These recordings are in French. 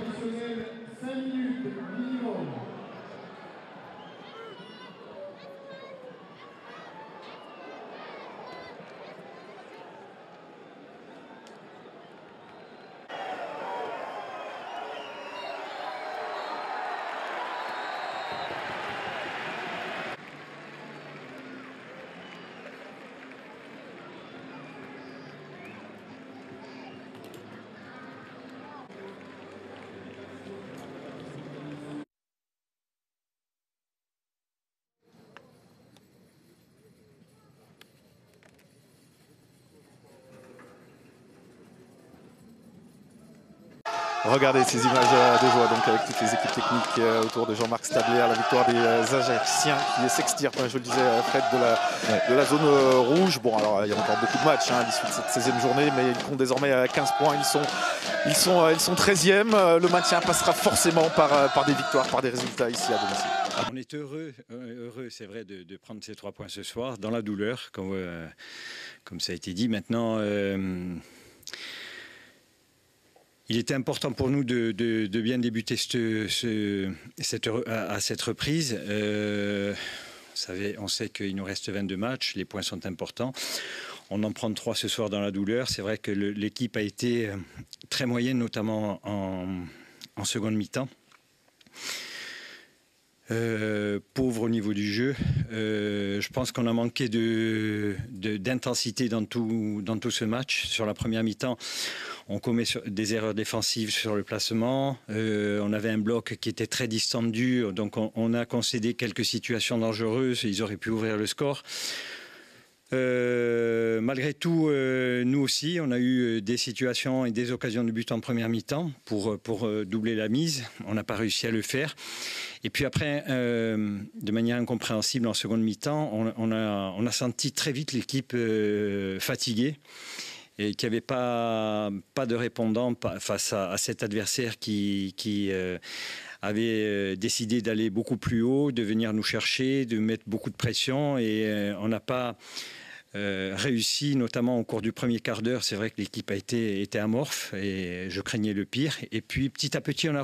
additionnel, 5 minutes minimum. Regardez ces images de joie donc avec toutes les équipes techniques autour de Jean-Marc Stadler, la victoire des Ajaxiens qui s'extirpent, je le disais, Fred, de la zone rouge. Bon, alors il y a encore beaucoup de matchs à l'issue de cette 16e journée, mais ils comptent désormais 15 points. Ils sont 13e. Le maintien passera forcément par des victoires, par des résultats ici à domicile. On est heureux c'est vrai, de prendre ces 3 points ce soir, dans la douleur, comme ça a été dit. Maintenant, il était important pour nous de bien débuter à cette reprise. On sait qu'il nous reste 22 matchs, les points sont importants. On en prend 3 ce soir dans la douleur. C'est vrai que l'équipe a été très moyenne, notamment en seconde mi-temps. Pauvre au niveau du jeu. Je pense qu'on a manqué d'intensité dans tout ce match. Sur la première mi-temps, on commet des erreurs défensives sur le placement. On avait un bloc qui était très distendu, donc on a concédé quelques situations dangereuses. Ils auraient pu ouvrir le score. Malgré tout, nous aussi, on a eu des situations et des occasions de but en première mi-temps pour doubler la mise. On n'a pas réussi à le faire. Et puis après, de manière incompréhensible, en seconde mi-temps, on a senti très vite l'équipe fatiguée et qu'il n'y avait pas de répondant face à cet adversaire qui avait décidé d'aller beaucoup plus haut, de venir nous chercher, de mettre beaucoup de pression. Et on n'a pas réussi, notamment au cours du premier quart d'heure. C'est vrai que l'équipe a été amorphe et je craignais le pire. Et puis petit à petit, on a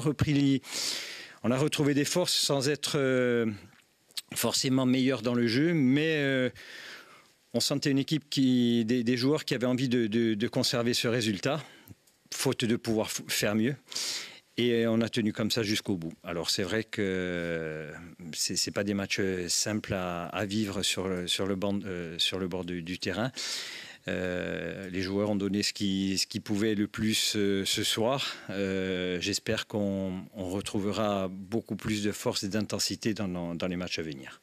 retrouvé des forces sans être forcément meilleur dans le jeu, mais on sentait une équipe des joueurs qui avaient envie de conserver ce résultat, faute de pouvoir faire mieux. Et on a tenu comme ça jusqu'au bout. Alors c'est vrai que c'est pas des matchs simples à vivre sur le bord du terrain. Les joueurs ont donné ce qu'ils pouvaient le plus ce soir. J'espère qu'on retrouvera beaucoup plus de force et d'intensité dans les matchs à venir.